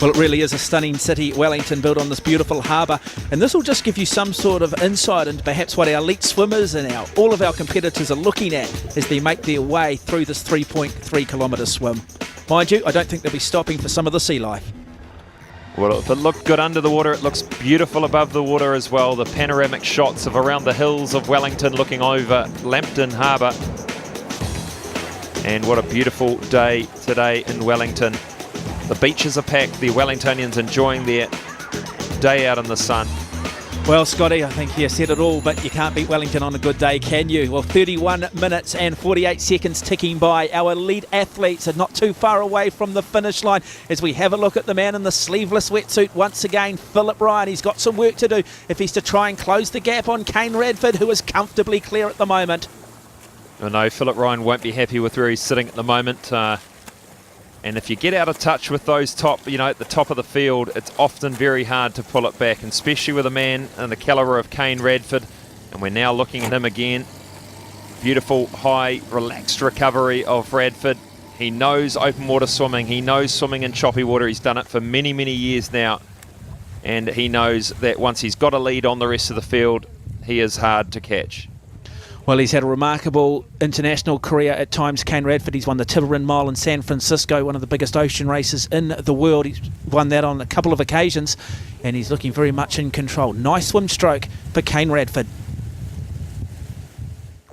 Well, it really is a stunning city, Wellington, built on this beautiful harbour, and this will just give you some sort of insight into perhaps what our elite swimmers and all of our competitors are looking at as they make their way through this 3.3 kilometre swim. Mind you, I don't think they'll be stopping for some of the sea life. Well, if it looked good under the water, it looks beautiful above the water as well. The panoramic shots of around the hills of Wellington looking over Lambton Harbour. And what a beautiful day today in Wellington. The beaches are packed, the Wellingtonians enjoying their day out in the sun. Well, Scotty, I think you said it all, but you can't beat Wellington on a good day, can you? Well, 31 minutes and 48 seconds ticking by. Our elite athletes are not too far away from the finish line as we have a look at the man in the sleeveless wetsuit once again, Philip Ryan. He's got some work to do if he's to try and close the gap on Kane Radford, who is comfortably clear at the moment. I know Philip Ryan won't be happy with where he's sitting at the moment. And if you get out of touch with those top, at the top of the field, it's often very hard to pull it back, and especially with a man in the calibre of Kane Radford. And we're now looking at him again. Beautiful, high, relaxed recovery of Radford. He knows open water swimming. He knows swimming in choppy water. He's done it for many, many years now. And he knows that once he's got a lead on the rest of the field, he is hard to catch. Well, he's had a remarkable international career at times, Kane Radford. He's won the Tiburon Mile in San Francisco, one of the biggest ocean races in the world. He's won that on a couple of occasions, and he's looking very much in control. Nice swim stroke for Kane Radford.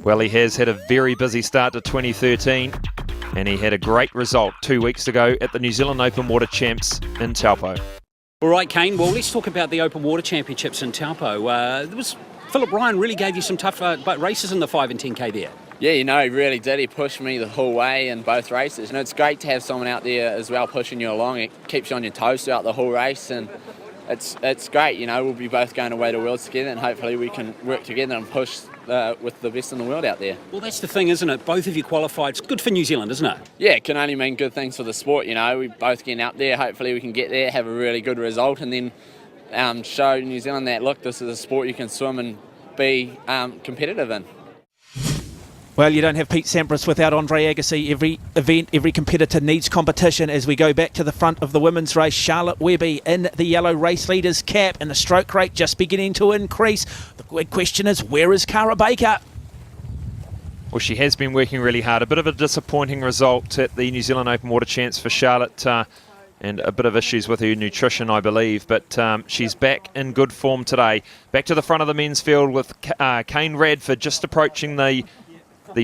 Well, he has had a very busy start to 2013, and he had a great result 2 weeks ago at the New Zealand Open Water Champs in Taupo. All right, Kane, well, let's talk about the Open Water Championships in Taupo. Philip Ryan really gave you some tough races in the 5 and 10K there. Yeah, he really did. He pushed me the whole way in both races. And it's great to have someone out there as well pushing you along. It keeps you on your toes throughout the whole race, and it's great. We'll be both going away to Worlds together, and hopefully we can work together and push with the best in the world out there. Well, that's the thing, isn't it? Both of you qualified. It's good for New Zealand, isn't it? Yeah, it can only mean good things for the sport. We both getting out there. Hopefully we can get there, have a really good result, and then show New Zealand that, look, this is a sport you can swim and be competitive in. Well, you don't have Pete Sampras without Andre Agassi. Every event, every competitor needs competition. As we go back to the front of the women's race, Charlotte Webby in the yellow race leader's cap, and the stroke rate just beginning to increase. The good question is, where is Cara Baker? Well, she has been working really hard. A bit of a disappointing result at the New Zealand Open Water Champs for Charlotte, and a bit of issues with her nutrition, I believe. But she's back in good form today. Back to the front of the men's field with Kane Radford just approaching the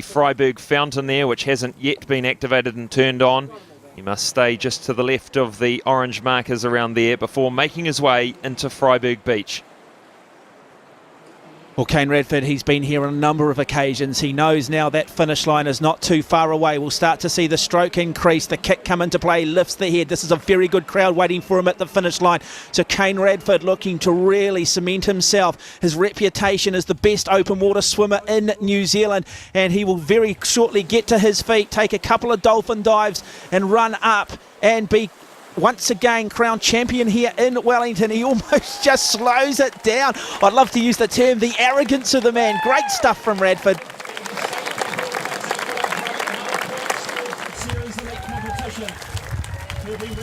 Freiburg fountain there, which hasn't yet been activated and turned on. He must stay just to the left of the orange markers around there before making his way into Freiburg Beach. Well, Kane Radford, he's been here on a number of occasions. He knows now that finish line is not too far away. We'll start to see the stroke increase, the kick come into play, lifts the head. This is a very good crowd waiting for him at the finish line. So Kane Radford looking to really cement himself. His reputation as the best open water swimmer in New Zealand, and he will very shortly get to his feet, take a couple of dolphin dives and run up and be once again crowned champion here in Wellington. He almost just slows it down. I'd love to use the term, the arrogance of the man. Great stuff from Radford.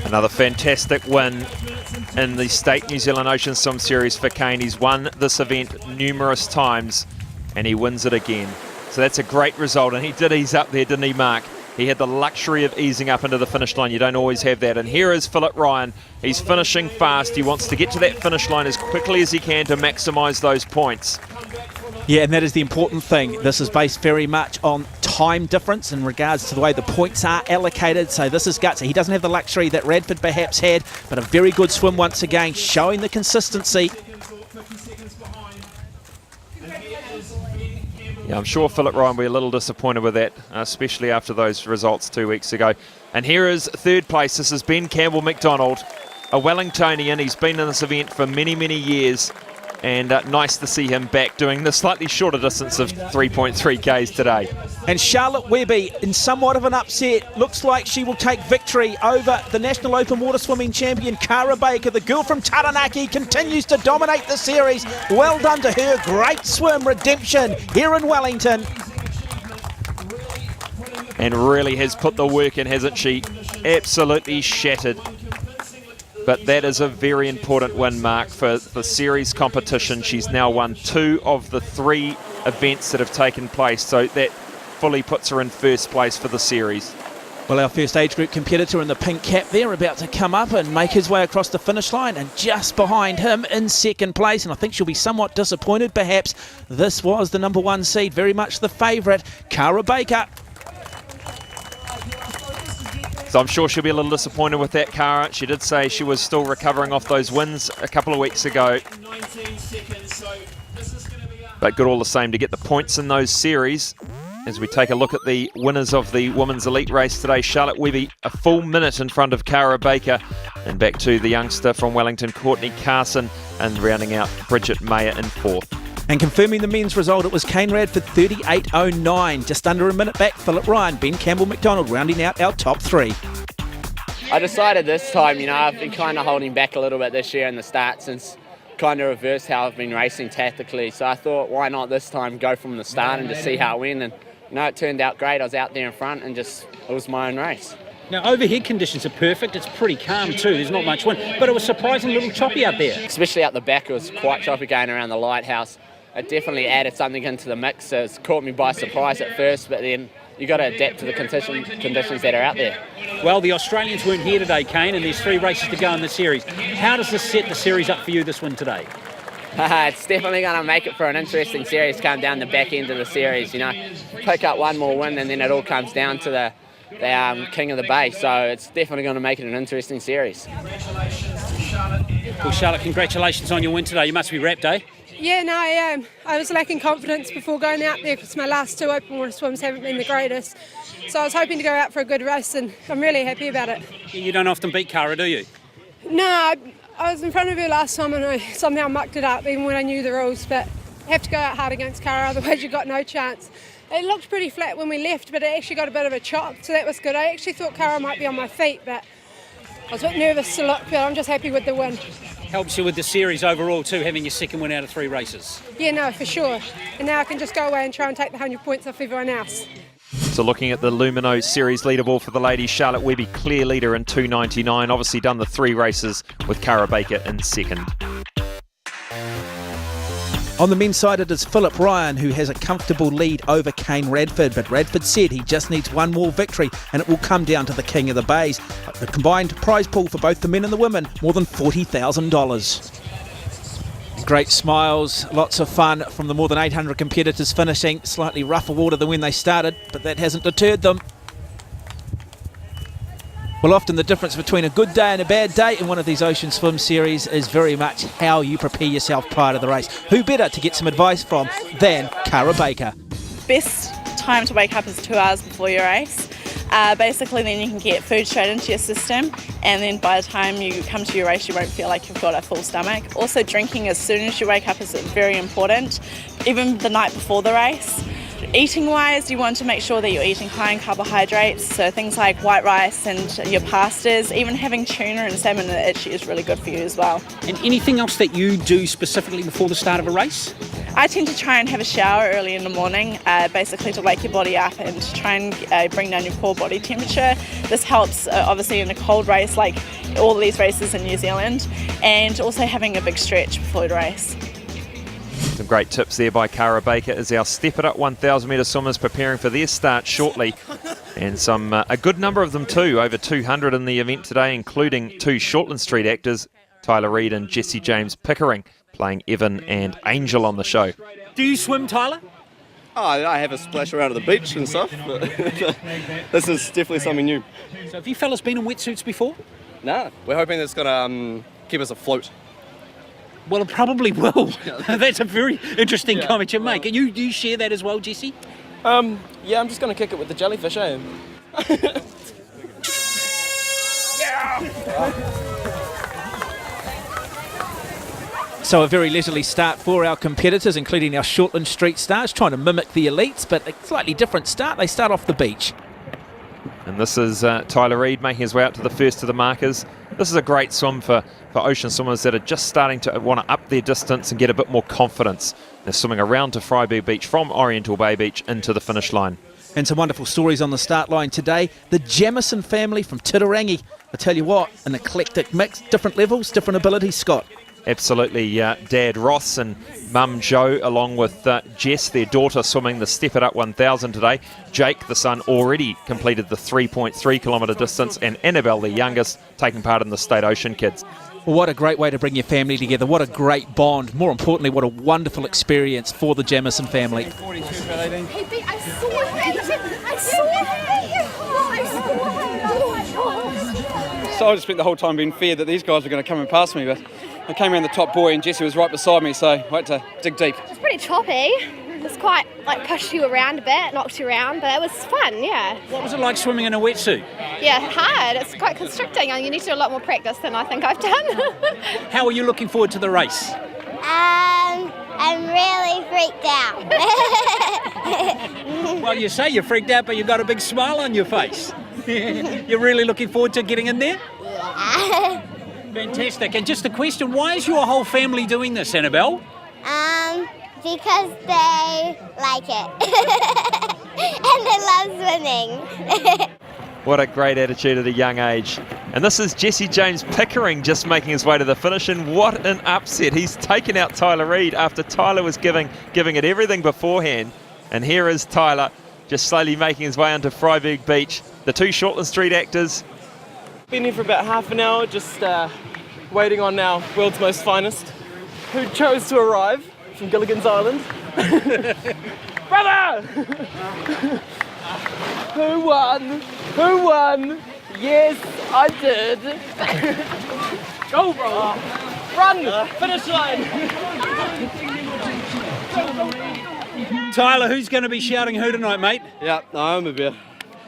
Another fantastic win in the State New Zealand Ocean Swim Series for Kane. He's won this event numerous times, and he wins it again. So that's a great result, and he did ease up there, didn't he, Mark? He had the luxury of easing up into the finish line. You don't always have that. And here is Philip Ryan. He's finishing fast. He wants to get to that finish line as quickly as he can to maximise those points. Yeah, and that is the important thing. This is based very much on time difference in regards to the way the points are allocated. So this is gutsy. He doesn't have the luxury that Radford perhaps had, but a very good swim once again, showing the consistency. Yeah, I'm sure Philip Ryan will be a little disappointed with that, especially after those results 2 weeks ago. And here is third place. This is Ben Campbell-McDonald, a Wellingtonian. He's been in this event for many, many years. And nice to see him back doing the slightly shorter distance of 3.3 Ks today. And Charlotte Webby, in somewhat of an upset, looks like she will take victory over the National Open Water Swimming champion, Cara Baker. The girl from Taranaki continues to dominate the series. Well done to her. Great swim redemption here in Wellington. And really has put the work in, hasn't she? Absolutely shattered But that is a very important win, Mark, for the series competition. She's now won 2 of the 3 events that have taken place, so that fully puts her in first place for the series. Well, our first age group competitor in the pink cap there about to come up and make his way across the finish line, and just behind him in second place, and I think she'll be somewhat disappointed perhaps. This was the number 1 seed, very much the favourite, Cara Baker. So I'm sure she'll be a little disappointed with that, Cara. She did say she was still recovering off those wins a couple of weeks ago. But good all the same to get the points in those series. As we take a look at the winners of the Women's Elite Race today, Charlotte Webby a full minute in front of Cara Baker, and back to the youngster from Wellington, Courtney Carson, and rounding out Bridget Mayer in 4th. And confirming the men's result, it was Kane Radford 38.09. Just under a minute back, Philip Ryan, Ben Campbell-McDonald rounding out our top 3. I decided this time, I've been kind of holding back a little bit this year in the start since kind of reversed how I've been racing tactically. So I thought, why not this time go from the start and just see how it went. And it turned out great. I was out there in front and it was my own race. Now, overhead conditions are perfect. It's pretty calm too. There's not much wind, but it was surprisingly a little choppy out there. Especially out the back, it was quite choppy going around the lighthouse. It definitely added something into the mix. So it's caught me by surprise at first, but then you got to adapt to the conditions that are out there. Well, the Australians weren't here today, Kane, and there's 3 races to go in the series. How does this set the series up for you, this win today? It's definitely going to make it for an interesting series come down the back end of the series. Pick up one more win and then it all comes down to the King of the Bay. So it's definitely going to make it an interesting series. Well, Charlotte, congratulations on your win today. You must be wrapped, eh? Yeah, no, I am. I was lacking confidence before going out there because my last 2 open water swims haven't been the greatest. So I was hoping to go out for a good race and I'm really happy about it. You don't often beat Cara, do you? No, I was in front of her last time and I somehow mucked it up even when I knew the rules, but you have to go out hard against Cara, otherwise you've got no chance. It looked pretty flat when we left, but it actually got a bit of a chop, so that was good. I actually thought Cara might be on my feet, but I was a bit nervous to look, but I'm just happy with the win. Helps you with the series overall too, having your second win out of 3 races. Yeah, no, for sure. And now I can just go away and try and take the 100 points off everyone else. So looking at the Lumino series leaderboard for the ladies, Charlotte Webby clear leader in 2.99. Obviously done the 3 races with Cara Baker in second. On the men's side, it is Philip Ryan who has a comfortable lead over Kane Radford, but Radford said he just needs one more victory and it will come down to the King of the Bays. The combined prize pool for both the men and the women, more than $40,000. Great smiles, lots of fun from the more than 800 competitors finishing. Slightly rougher water than when they started, but that hasn't deterred them. Well, often the difference between a good day and a bad day in one of these ocean swim series is very much how you prepare yourself prior to the race. Who better to get some advice from than Cara Baker? Best time to wake up is 2 hours before your race. Basically then you can get food straight into your system, and then by the time you come to your race you won't feel like you've got a full stomach. Also drinking as soon as you wake up is very important, even the night before the race. Eating wise, you want to make sure that you're eating high in carbohydrates, so things like white rice and your pastas. Even having tuna and salmon actually is really good for you as well. And anything else that you do specifically before the start of a race? I tend to try and have a shower early in the morning, basically to wake your body up and to try and bring down your core body temperature. This helps obviously in a cold race like all these races in New Zealand, and also having a big stretch before the race. Some great tips there by Cara Baker as our Step It Up 1,000 metre swimmers preparing for their start shortly. And a good number of them too, over 200 in the event today, including 2 Shortland Street actors, Tyler Reid and Jesse James Pickering, playing Evan and Angel on the show. Do you swim, Tyler? Oh, I have a splash around at the beach and stuff, but this is definitely something new. So have you fellas been in wetsuits before? No, we're hoping it's going to keep us afloat. Well, it probably will. That's a very interesting comment you make. And you share that as well, Jesse? Yeah, I'm just going to kick it with the jellyfish, eh? So a very leisurely start for our competitors, including our Shortland Street stars, trying to mimic the elites, but a slightly different start. They start off the beach. And this is Tyler Reid making his way out to the first of the markers. This is a great swim for ocean swimmers that are just starting to want to up their distance and get a bit more confidence. They're swimming around to Freiburg Beach from Oriental Bay Beach into the finish line. And some wonderful stories on the start line today. The Jamison family from Titirangi. I tell you what, an eclectic mix, different levels, different abilities, Scott. Absolutely. Dad Ross and Mum Jo, along with Jess, their daughter, swimming the Step It Up 1000 today. Jake, the son, already completed the 3.3 kilometre distance, and Annabelle, the youngest, taking part in the State Ocean Kids. Well, what a great way to bring your family together. What a great bond. More importantly, what a wonderful experience for the Jamison family. Hey, Pete, I saw her. I saw her. So I just spent the whole time being feared that these guys were going to come and pass me, but I came around the top buoy and Jessie was right beside me, so I had to dig deep. It's pretty choppy. It was quite pushed you around a bit, knocked you around, but it was fun, yeah. What was it like swimming in a wetsuit? Yeah, hard. It's quite constricting and you need to do a lot more practice than I think I've done. How are you looking forward to the race? I'm really freaked out. Well, you say you're freaked out, but you've got a big smile on your face. You're really looking forward to getting in there? Yeah. Fantastic. And just a question, why is your whole family doing this, Annabelle? Because they like it. And they love swimming. What a great attitude at a young age. And this is Jesse James Pickering just making his way to the finish, and what an upset. He's taken out Tyler Reid after Tyler was giving it everything beforehand. And here is Tyler just slowly making his way onto Freiburg Beach. The two Shortland Street actors. Been here for about half an hour, just waiting on our world's most finest, who chose to arrive from Gilligan's Island. Brother! Who won? Who won? Yes, I did. Go, bro! Run! Finish line! Tyler, who's going to be shouting who tonight, mate? Yeah, no, I'm a beer.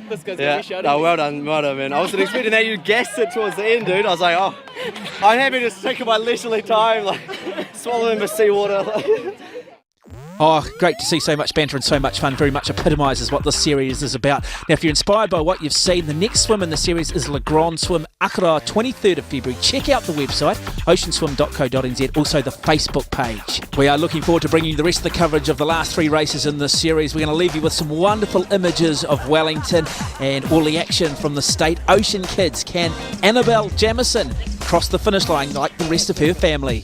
This guy's gonna be shouting. No, well done, man. I wasn't expecting that you guessed it towards the end, dude. I was like, oh, I'm happy to stick in my leisurely time, swallowing the seawater. Oh, great to see so much banter and so much fun. Very much epitomises what this series is about. Now, if you're inspired by what you've seen, the next swim in the series is Le Grand Swim, Akaroa, 23rd of February. Check out the website, oceanswim.co.nz, also the Facebook page. We are looking forward to bringing you the rest of the coverage of the last three races in this series. We're going to leave you with some wonderful images of Wellington and all the action from the State Ocean Kids. Can Annabelle Jamison cross the finish line like the rest of her family?